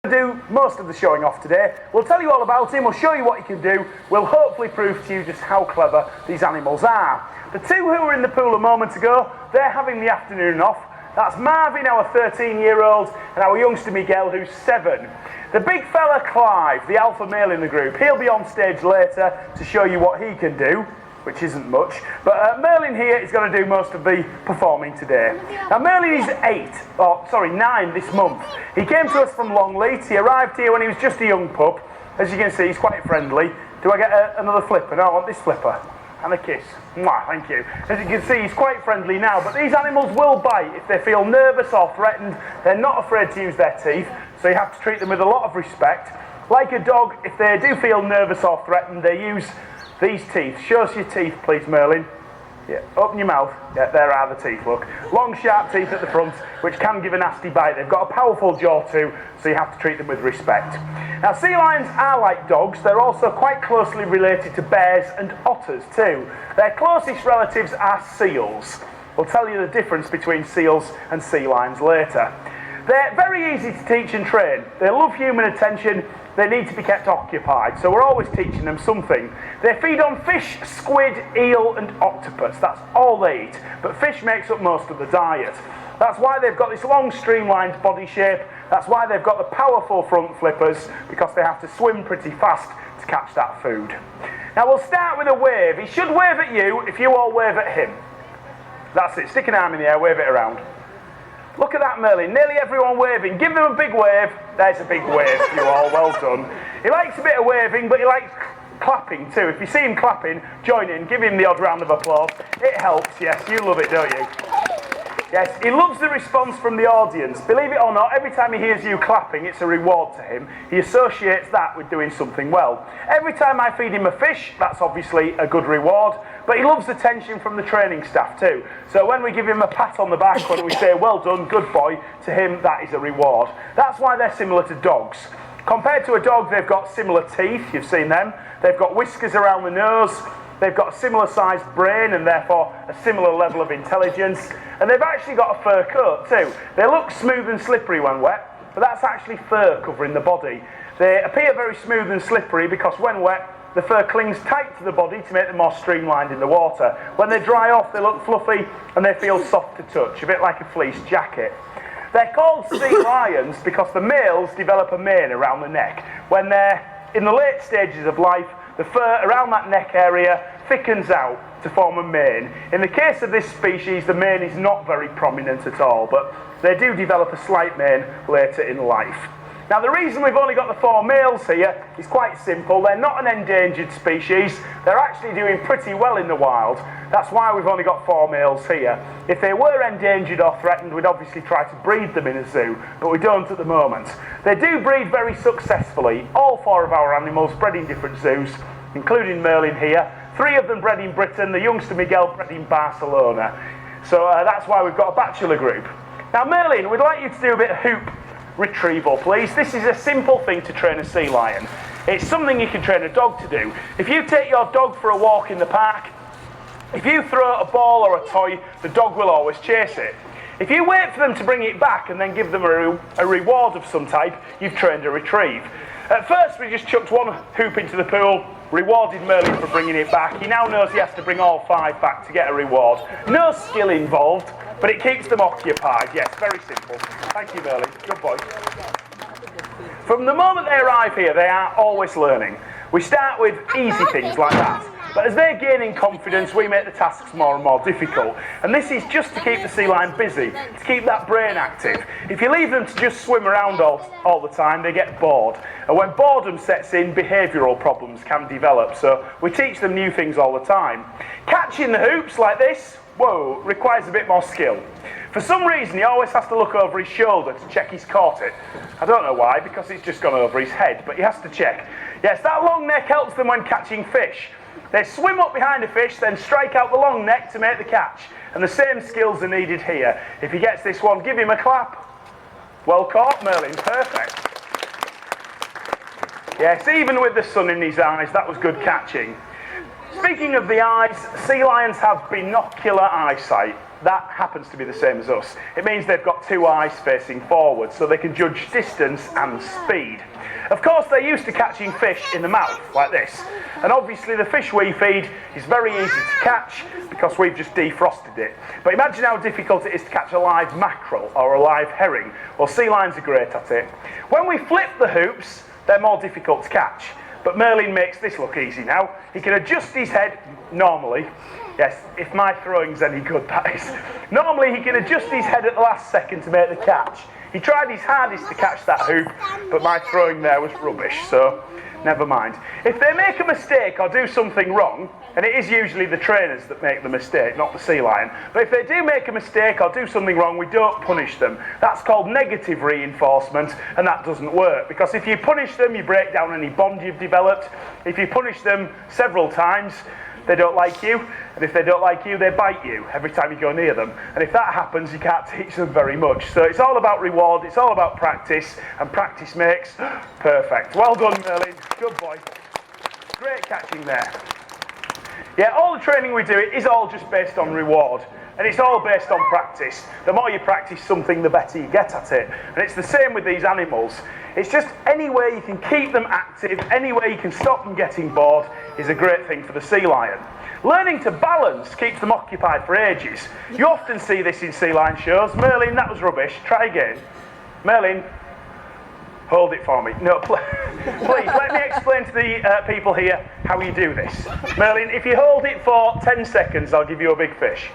Do most of the showing off today. We'll tell you all about him, we'll show you what he can do, we'll hopefully prove to you just how clever these animals are. The two who were in the pool a moment ago, they're having the afternoon off. That's Marvin, our 13-year-old, and our youngster Miguel, who's 7. The big fella Clive, the alpha male in the group, he'll be on stage later to show you what he can do, which isn't much, but Merlin here is going to do most of the performing today. Now Merlin is 9 this month. He came to us from Longleat. He arrived here when he was just a young pup. As you can see, he's quite friendly. Do I get another flipper? No, I want this flipper. And a kiss. Mwah, thank you. As you can see, he's quite friendly now, but these animals will bite if they feel nervous or threatened. They're not afraid to use their teeth, so you have to treat them with a lot of respect. Like a dog, if they do feel nervous or threatened, they use these teeth. Show us your teeth, please, Merlin. Yeah, open your mouth. Yeah, there are the teeth, look. Long, sharp teeth at the front, which can give a nasty bite. They've got a powerful jaw too, so you have to treat them with respect. Now, sea lions are like dogs. They're also quite closely related to bears and otters too. Their closest relatives are seals. We'll tell you the difference between seals and sea lions later. They're very easy to teach and train. They love human attention. They need to be kept occupied, so we're always teaching them something. They feed on fish, squid, eel and octopus. That's all they eat, but fish makes up most of the diet. That's why they've got this long streamlined body shape. That's why they've got the powerful front flippers, because they have to swim pretty fast to catch that food. Now we'll start with a wave. He should wave at you if you all wave at him. That's it, stick an arm in the air, wave it around. Look at that, Merlin. Nearly everyone waving. Give them a big wave. There's a big wave, you all. Well done. He likes a bit of waving, but he likes clapping too. If you see him clapping, join in. Give him the odd round of applause. It helps, yes. You love it, don't you? Yes, he loves the response from the audience. Believe it or not, every time he hears you clapping, it's a reward to him. He associates that with doing something well. Every time I feed him a fish, that's obviously a good reward, but he loves attention from the training staff too. So when we give him a pat on the back, when we say, well done, good boy, to him, that is a reward. That's why they're similar to dogs. Compared to a dog, they've got similar teeth, you've seen them. They've got whiskers around the nose. They've got a similar sized brain and therefore a similar level of intelligence. And they've actually got a fur coat too. They look smooth and slippery when wet, but that's actually fur covering the body. They appear very smooth and slippery because when wet, the fur clings tight to the body to make them more streamlined in the water. When they dry off, they look fluffy and they feel soft to touch, a bit like a fleece jacket. They're called sea lions because the males develop a mane around the neck. When they're in the late stages of life, the fur around that neck area thickens out to form a mane. In the case of this species, the mane is not very prominent at all, but they do develop a slight mane later in life. Now the reason we've only got the 4 males here is quite simple. They're not an endangered species. They're actually doing pretty well in the wild. That's why we've only got 4 males here. If they were endangered or threatened, we'd obviously try to breed them in a zoo, but we don't at the moment. They do breed very successfully. All 4 of our animals bred in different zoos, including Merlin here. 3 of them bred in Britain, the youngster Miguel bred in Barcelona. So that's why we've got a bachelor group. Now Merlin, we'd like you to do a bit of hoop retrieval, please. This is a simple thing to train a sea lion. It's something you can train a dog to do. If you take your dog for a walk in the park, if you throw a ball or a toy, the dog will always chase it. If you wait for them to bring it back and then give them a reward of some type, you've trained a retrieve. At first we just chucked 1 hoop into the pool, rewarded Merlin for bringing it back. He now knows he has to bring all 5 back to get a reward. No skill involved, but it keeps them occupied. Yes, very simple. Thank you, Merlin. Good boy. From the moment they arrive here, they are always learning. We start with easy things like that. But as they're gaining confidence, we make the tasks more and more difficult. And this is just to keep the sea lion busy, to keep that brain active. If you leave them to just swim around all the time, they get bored. And when boredom sets in, behavioural problems can develop. So we teach them new things all the time. Catching the hoops like this, whoa, requires a bit more skill. For some reason, he always has to look over his shoulder to check he's caught it. I don't know why, because it's just gone over his head, but he has to check. Yes, that long neck helps them when catching fish. They swim up behind a fish, then strike out the long neck to make the catch. And the same skills are needed here. If he gets this one, give him a clap. Well caught, Merlin. Perfect. Yes, even with the sun in his eyes, that was good catching. Speaking of the eyes, sea lions have binocular eyesight. that happens to be the same as us. It means they've got two eyes facing forward, so they can judge distance and speed. Of course, they're used to catching fish in the mouth, like this. And obviously the fish we feed is very easy to catch because we've just defrosted it. But imagine how difficult it is to catch a live mackerel or a live herring. Well, sea lions are great at it. When we flip the hoops, they're more difficult to catch. But Merlin makes this look easy now. He can adjust his head normally. Yes, if my throwing's any good, that is. Normally he can adjust his head at the last second to make the catch. He tried his hardest to catch that hoop, but my throwing there was rubbish, so never mind. If they make a mistake or do something wrong, and it is usually the trainers that make the mistake, not the sea lion, but if they do make a mistake or do something wrong, we don't punish them. That's called negative reinforcement, and that doesn't work, because if you punish them, you break down any bond you've developed. If you punish them several times, they don't like you, and if they don't like you, they bite you every time you go near them. And if that happens, you can't teach them very much. So it's all about reward, it's all about practice, and practice makes perfect. Well done, Merlin. Good boy. Great catching there. Yeah, all the training we do, it is all just based on reward. And it's all based on practice. The more you practice something, the better you get at it. And it's the same with these animals. It's just any way you can keep them active, any way you can stop them getting bored, is a great thing for the sea lion. Learning to balance keeps them occupied for ages. You often see this in sea lion shows. Merlin, that was rubbish. Try again. Merlin, hold it for me. No, please, let me explain to the people here how you do this. Merlin, if you hold it for 10 seconds, I'll give you a big fish.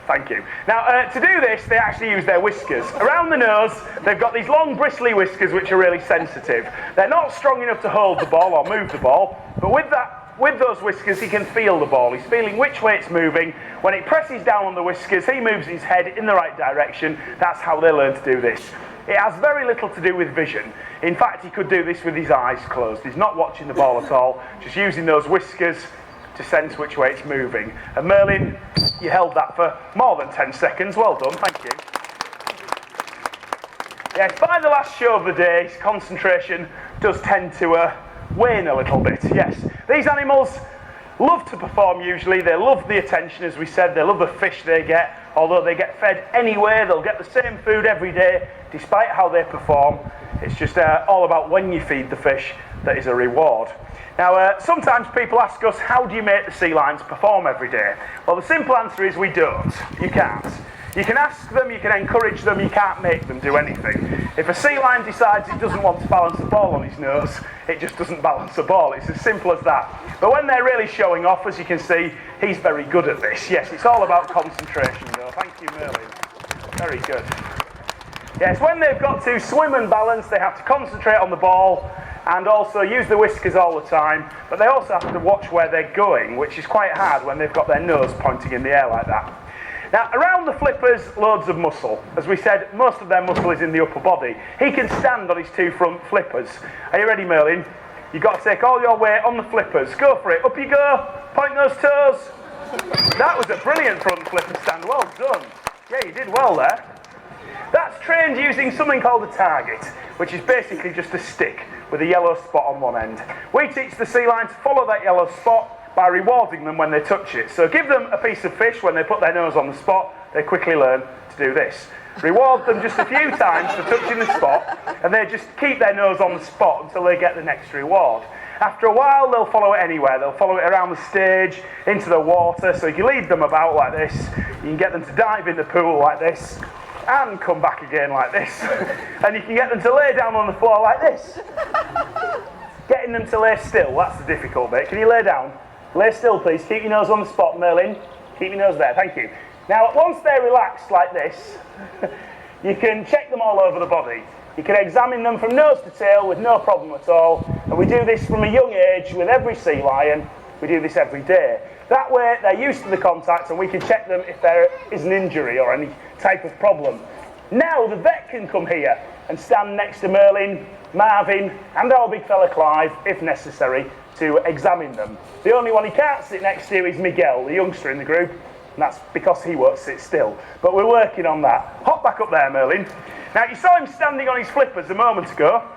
Thank you. Now, to do this, they actually use their whiskers. Around the nose, they've got these long, bristly whiskers which are really sensitive. They're not strong enough to hold the ball or move the ball, but with those whiskers, he can feel the ball. He's feeling which way it's moving. When it presses down on the whiskers, he moves his head in the right direction. That's how they learn to do this. It has very little to do with vision. In fact, he could do this with his eyes closed. He's not watching the ball at all, just using those whiskers to sense which way it's moving. And Merlin, you held that for more than 10 seconds. Well done, thank you. Yes, by the last show of the day, his concentration does tend to wane a little bit. Yes, these animals love to perform usually. They love the attention, as we said. They love the fish they get. Although they get fed anywhere, they'll get the same food every day, despite how they perform. It's just all about when you feed the fish that is a reward. Now, sometimes people ask us, how do you make the sea lions perform every day? Well, the simple answer is we don't. You can't. You can ask them, you can encourage them, you can't make them do anything. If a sea lion decides it doesn't want to balance a ball on his nose, it just doesn't balance a ball. It's as simple as that. But when they're really showing off, as you can see, he's very good at this. Yes, it's all about concentration, though. Thank you, Merlin. Very good. Yes, when they've got to swim and balance, they have to concentrate on the ball and also use the whiskers all the time, but they also have to watch where they're going, which is quite hard when they've got their nose pointing in the air like that. Now, around the flippers, loads of muscle. As we said, most of their muscle is in the upper body. He can stand on his two front flippers. Are you ready, Merlin? You've got to take all your weight on the flippers. Go for it. Up you go. Point those toes. That was a brilliant front flipper stand. Well done. Yeah, you did well there. That's trained using something called a target, which is basically just a stick with a yellow spot on one end. We teach the sea lion to follow that yellow spot by rewarding them when they touch it. So give them a piece of fish when they put their nose on the spot, they quickly learn to do this. Reward them just a few times for touching the spot, and they just keep their nose on the spot until they get the next reward. After a while, they'll follow it anywhere. They'll follow it around the stage, into the water, so you can lead them about like this. You can get them to dive in the pool like this, and come back again like this. And you can get them to lay down on the floor like this. Getting them to lay still, that's the difficult bit. Can you lay down? Lay still, please. Keep your nose on the spot, Merlin. Keep your nose there, thank you. Now, once they're relaxed like this, you can check them all over the body. You can examine them from nose to tail with no problem at all. And we do this from a young age with every sea lion. We do this every day. That way, they're used to the contact, and we can check them if there is an injury or any type of problem. Now the vet can come here and stand next to Merlin, Marvin, and our big fella Clive, if necessary, to examine them. The only one he can't sit next to is Miguel, the youngster in the group, and that's because he won't sit still. But we're working on that. Hop back up there, Merlin. Now, you saw him standing on his flippers a moment ago.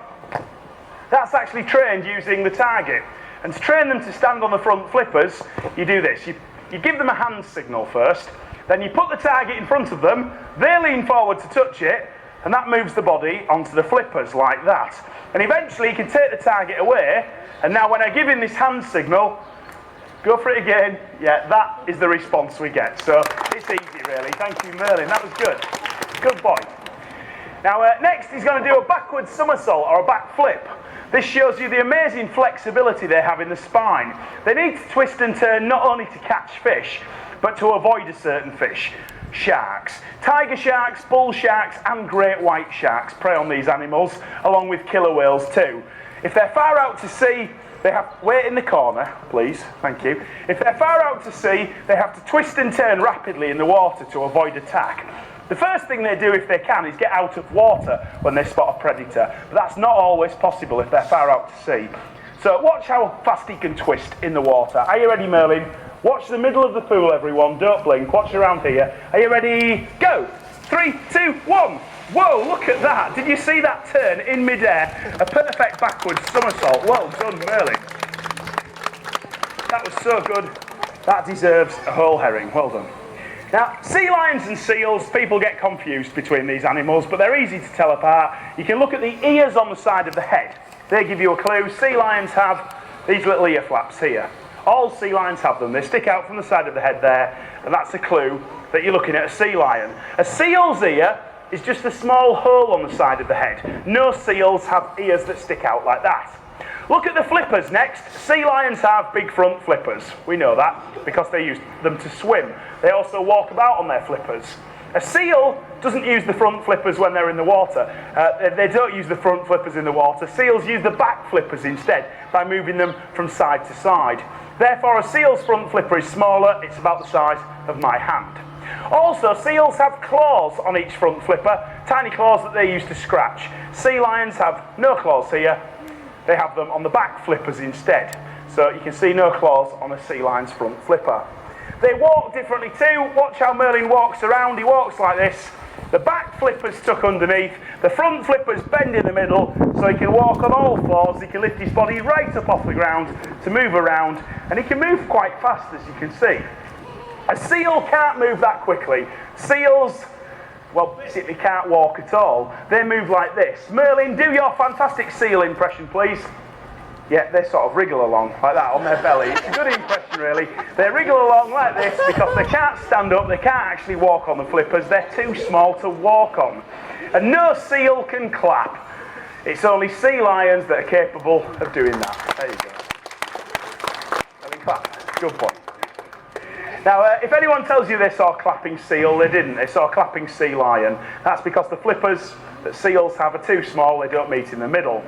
That's actually trained using the target. And to train them to stand on the front flippers, you do this. You give them a hand signal first. Then you put the target in front of them, they lean forward to touch it, and that moves the body onto the flippers like that. And eventually you can take the target away, and now when I give him this hand signal, go for it again, yeah, that is the response we get. So it's easy really. Thank you, Merlin, that was good. Good boy. Now next he's going to do a backwards somersault or a back flip. This shows you the amazing flexibility they have in the spine. They need to twist and turn not only to catch fish, but to avoid a certain fish. Sharks. Tiger sharks, bull sharks and great white sharks prey on these animals, along with killer whales too. If they're far out to sea, they have to wait in the corner, please, thank you. If they're far out to sea, they have to twist and turn rapidly in the water to avoid attack. The first thing they do, if they can, is get out of water when they spot a predator, but that's not always possible if they're far out to sea. So watch how fast he can twist in the water. Are you ready, Merlin? Watch the middle of the pool, everyone, don't blink, watch around here. Are you ready? Go! 3, 2, 1! Whoa, look at that! Did you see that turn in midair? A perfect backwards somersault. Well done, Merlin. That was so good. That deserves a whole herring. Well done. Now, sea lions and seals, people get confused between these animals, but they're easy to tell apart. You can look at the ears on the side of the head. They give you a clue. Sea lions have these little ear flaps here. All sea lions have them. They stick out from the side of the head there, and that's a clue that you're looking at a sea lion. A seal's ear is just a small hole on the side of the head. No seals have ears that stick out like that. Look at the flippers next. Sea lions have big front flippers. We know that because they use them to swim. They also walk about on their flippers. A seal doesn't use the front flippers when they're in the water. They don't use the front flippers in the water. Seals use the back flippers instead by moving them from side to side. Therefore, a seal's front flipper is smaller. It's about the size of my hand. Also, seals have claws on each front flipper, tiny claws that they use to scratch. Sea lions have no claws here. They have them on the back flippers instead. So you can see no claws on a sea lion's front flipper. They walk differently too. Watch how Merlin walks around. He walks like this. The back flipper's tuck underneath. The front flipper's bend in the middle, so he can walk on all fours. He can lift his body right up off the ground to move around, and he can move quite fast, as you can see. A seal can't move that quickly. Seals, well, basically can't walk at all. They move like this. Merlin, do your fantastic seal impression, please. Yeah, they sort of wriggle along like that on their belly. It's a good impression, really. They wriggle along like this because they can't stand up. They can't actually walk on the flippers. They're too small to walk on. And no seal can clap. It's only sea lions that are capable of doing that. There you go. Merlin, clap. Good boy. Now, if anyone tells you they saw clapping seal, they didn't. They saw clapping sea lion. That's because the flippers that seals have are too small. They don't meet in the middle.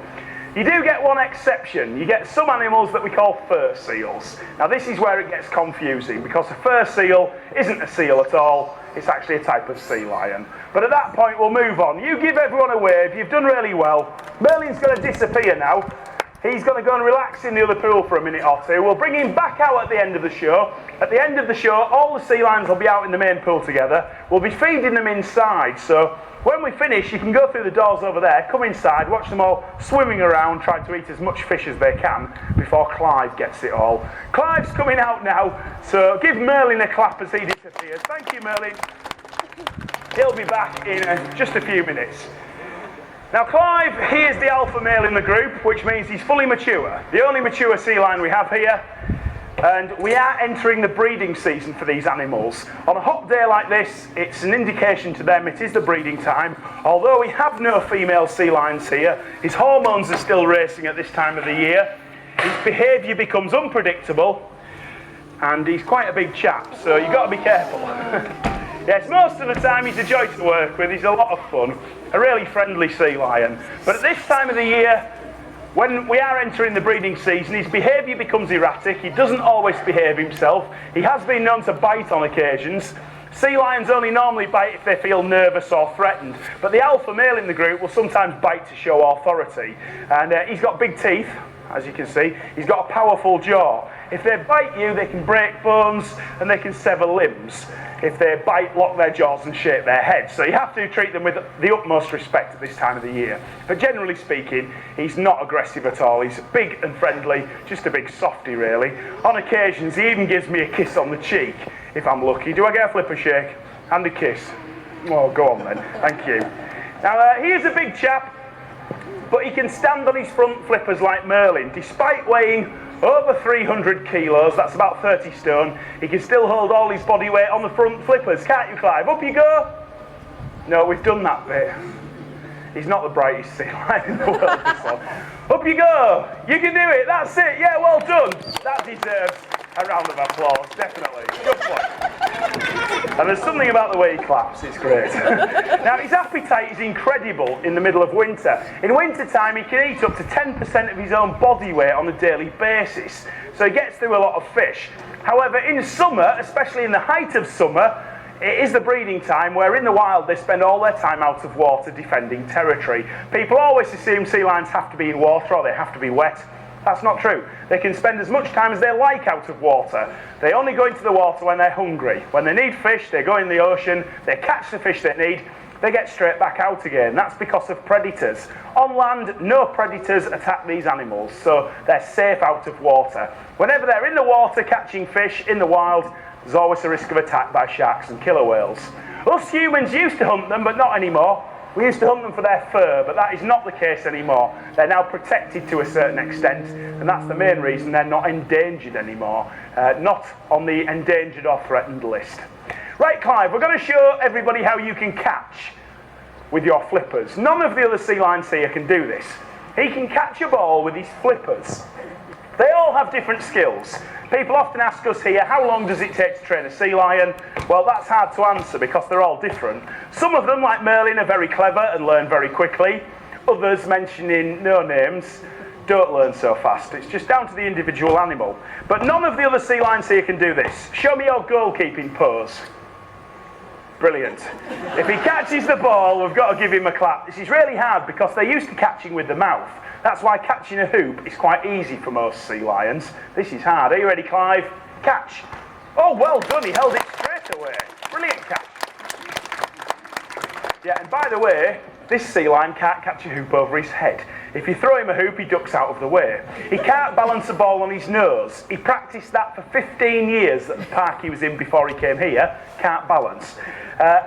You do get one exception. You get some animals that we call fur seals. Now, this is where it gets confusing because a fur seal isn't a seal at all. It's actually a type of sea lion. But at that point, we'll move on. You give everyone a wave. You've done really well. Merlin's going to disappear now. He's going to go and relax in the other pool for a minute or two. We'll bring him back out at the end of the show. At the end of the show, all the sea lions will be out in the main pool together. We'll be feeding them inside. So when we finish, you can go through the doors over there, come inside, watch them all swimming around, trying to eat as much fish as they can before Clive gets it all. Clive's coming out now, so give Merlin a clap as he disappears. Thank you, Merlin. He'll be back in just a few minutes. Now, Clive, he is the alpha male in the group, which means he's fully mature. The only mature sea lion we have here. And we are entering the breeding season for these animals. On a hot day like this, it's an indication to them it is the breeding time. Although we have no female sea lions here, his hormones are still racing at this time of the year. His behaviour becomes unpredictable, and he's quite a big chap, so you've got to be careful. Yes, most of the time he's a joy to work with, he's a lot of fun, a really friendly sea lion. But at this time of the year, when we are entering the breeding season, his behaviour becomes erratic. He doesn't always behave himself. He has been known to bite on occasions. Sea lions only normally bite if they feel nervous or threatened, but the alpha male in the group will sometimes bite to show authority. And he's got big teeth, as you can see. He's got a powerful jaw. If they bite you, they can break bones and they can sever limbs. If they bite, lock their jaws and shake their heads. So you have to treat them with the utmost respect at this time of the year. But generally speaking, he's not aggressive at all. He's big and friendly, just a big softie really. On occasions, he even gives me a kiss on the cheek, if I'm lucky. Do I get a flipper shake and a kiss? Oh, go on then, thank you. Now, he is a big chap, but he can stand on his front flippers like Merlin. Despite weighing over 300 kilos, that's about 30 stone, he can still hold all his body weight on the front flippers, can't you, Clive? Up you go! No, we've done that bit. He's not the brightest sea lion in the world, this one. Up you go! You can do it, that's it, yeah, well done! That deserves a round of applause, definitely. Good one. And there's something about the way he claps, it's great. Now, his appetite is incredible in the middle of winter. In winter time, he can eat up to 10% of his own body weight on a daily basis. So he gets through a lot of fish. However, in summer, especially in the height of summer, it is the breeding time where in the wild they spend all their time out of water defending territory. People always assume sea lions have to be in water or they have to be wet. That's not true. They can spend as much time as they like out of water. They only go into the water when they're hungry. When they need fish, they go in the ocean, they catch the fish they need, they get straight back out again. That's because of predators. On land, no predators attack these animals, so they're safe out of water. Whenever they're in the water catching fish in the wild, there's always a risk of attack by sharks and killer whales. Us humans used to hunt them, but not anymore. We used to hunt them for their fur, but that is not the case anymore. They're now protected to a certain extent, and that's the main reason they're not endangered anymore. Not on the endangered or threatened list. Right, Clive, we're going to show everybody how you can catch with your flippers. None of the other sea lions here can do this. He can catch a ball with his flippers. They all have different skills. People often ask us here, how long does it take to train a sea lion? Well, that's hard to answer because they're all different. Some of them, like Merlin, are very clever and learn very quickly. Others, mentioning no names, don't learn so fast. It's just down to the individual animal. But none of the other sea lions here can do this. Show me your goalkeeping pose. Brilliant. If he catches the ball, we've got to give him a clap. This is really hard because they're used to catching with the mouth. That's why catching a hoop is quite easy for most sea lions. This is hard. Are you ready, Clive? Catch. Oh, well done. He held it straight away. Brilliant catch. Yeah, and by the way, this sea lion can't catch a hoop over his head. If you throw him a hoop, he ducks out of the way. He can't balance a ball on his nose. He practiced that for 15 years at the park he was in before he came here. Can't balance.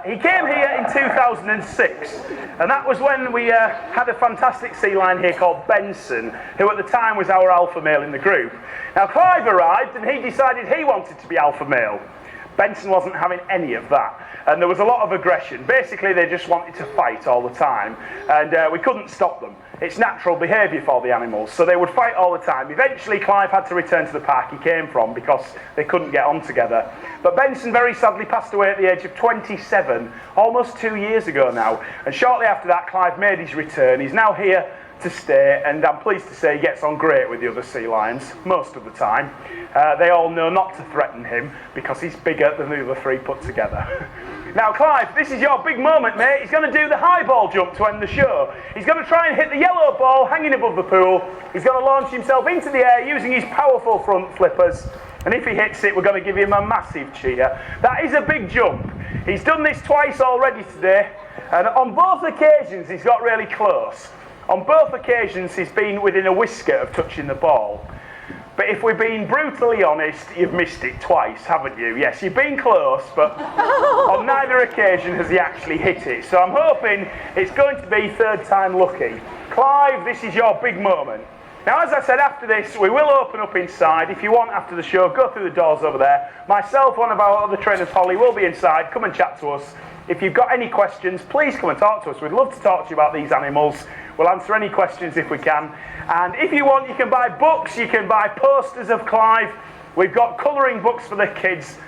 He came here in 2006, and that was when we had a fantastic sea lion here called Benson, who at the time was our alpha male in the group. Now Clive arrived, and he decided he wanted to be alpha male. Benson wasn't having any of that, and there was a lot of aggression. Basically, they just wanted to fight all the time, and we couldn't stop them. It's natural behaviour for the animals, so they would fight all the time. Eventually, Clive had to return to the park he came from because they couldn't get on together. But Benson very sadly passed away at the age of 27, almost 2 years ago now, and shortly after that, Clive made his return. He's now here to stay, and I'm pleased to say he gets on great with the other sea lions most of the time. They all know not to threaten him because he's bigger than the other three put together. Now Clive, this is your big moment, mate. He's going to do the high ball jump to end the show. He's going to try and hit the yellow ball hanging above the pool. He's going to launch himself into the air using his powerful front flippers, and if he hits it, we're going to give him a massive cheer. That is a big jump. He's done this twice already today, and on both occasions he's got really close. On both occasions he's been within a whisker of touching the ball. But if we're being brutally honest, you've missed it twice, haven't you? Yes, you've been close, but on neither occasion has he actually hit it. So I'm hoping it's going to be third time lucky. Clive, this is your big moment. Now, as I said, after this, we will open up inside. If you want, after the show, go through the doors over there. Myself, one of our other trainers, Holly, will be inside. Come and chat to us. If you've got any questions, please come and talk to us. We'd love to talk to you about these animals. We'll answer any questions if we can. And if you want, you can buy books, you can buy posters of Clive. We've got colouring books for the kids.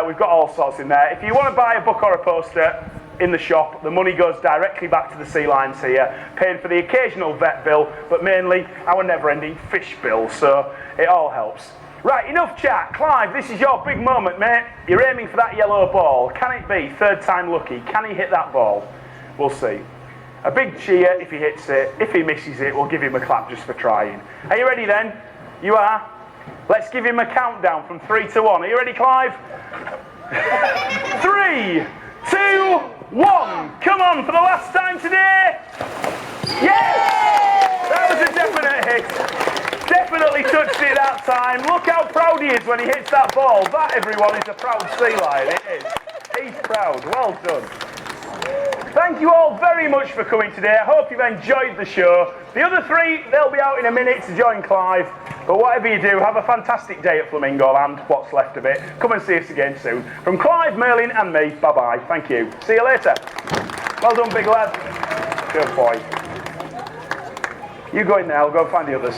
We've got all sorts in there. If you want to buy a book or a poster in the shop, the money goes directly back to the sea lions here, paying for the occasional vet bill, but mainly our never-ending fish bill, so it all helps. Right, enough chat. Clive, this is your big moment, mate. You're aiming for that yellow ball. Can it be third time lucky? Can he hit that ball? We'll see. A big cheer if he hits it. If he misses it, we'll give him a clap just for trying. Are you ready then? You are? Let's give him a countdown from 3 to 1. Are you ready, Clive? 3, 2, 1. Come on, for the last time today. Yes! That was a definite hit. Definitely touched it that time. Look how proud he is when he hits that ball. That, everyone, is a proud sea lion. It is. He's proud. Well done. Thank you all very much for coming today. I hope you've enjoyed the show. The other 3, they'll be out in a minute to join Clive. But whatever you do, have a fantastic day at Flamingo Land, what's left of it. Come and see us again soon. From Clive, Merlin and me, bye-bye. Thank you. See you later. Well done, big lad. Good boy. You go in there, I'll go and find the others.